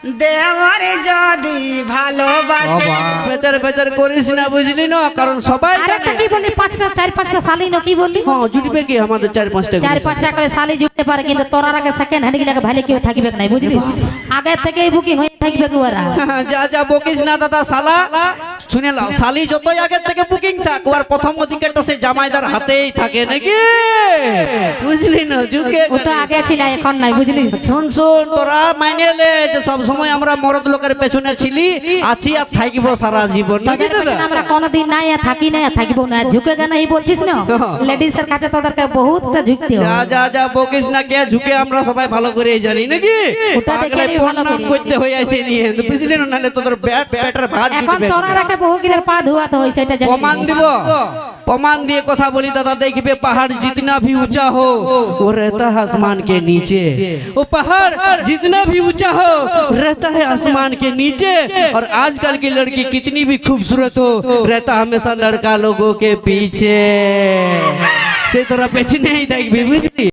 দেওয়ারে যদি ভালোবাসে বেচার বেচার করিস না বুঝলি না, কারণ সবাই জানে। কি বলি পাঁচটা চার পাঁচটা শালি না কি বললি? হ্যাঁ জুটবে কি আমাদের চার পাঁচটা চার পাঁচটা করে শালি জুটতে পারে, কিন্তু তোরার আগে সেকেন্ড হ্যান্ড গিলাকে ভালো কেউ থাকিবে নাই বুঝলিস? আগে থেকেই বুকিং হয়ে থাকিবে ওরা। যা যা বকিস না দাদা শালা, শুনে লাও শালি যতই আগে থেকে বুকিং থাক ওর প্রথম টিকেটটা সেই জামাইদার হাতেই থাকে নাকি, বুঝলি না? ঝুঁকে ওটা আগে ছিল এখন নাই বুঝলিস? শুন শুন তোরা মাইনে লে যে সব সময় আমরা মরদ লোকের পেছনে ছিলি, আছি আর থাকবো সারা জীবন নাকি দাদা? আমরা কোনদিন নাই আর থাকি নাই আর থাকিবো না। ঝুঁকে কেন এই বলছিস না? লেডিস এর কাছে তোদেরকে বহুতটা ঝুঁকতে যা হয়। যা যা বকিস না, কে ঝুঁকে আমরা সবাই ভালো করে জানি নাকি? ওটা দেখে আমি ভালো প্রণাম করি। করতে হয়ে আসে নিয়ে বুঝলি না, নাহলে তোদের পেটের ভাত এখন জুটবে। তোরার আগে বহু গিলার পা ধোয়াতে হইছে, এটা জানি। प्रमाण দিব, प्रमाण দিয়ে কথা বলি দাদা। देखिए पहाड़ जितना भी ऊंचा हो वो रहता है आसमान के नीचे, वो पहाड़ जितना भी ऊंचा हो रहता है आसमान के नीचे। और आजकल की लड़की कितनी भी खूबसूरत हो रहता हमेशा लड़का लोगों के पीछे। से तोरा पेछने ही देखबी बुझली।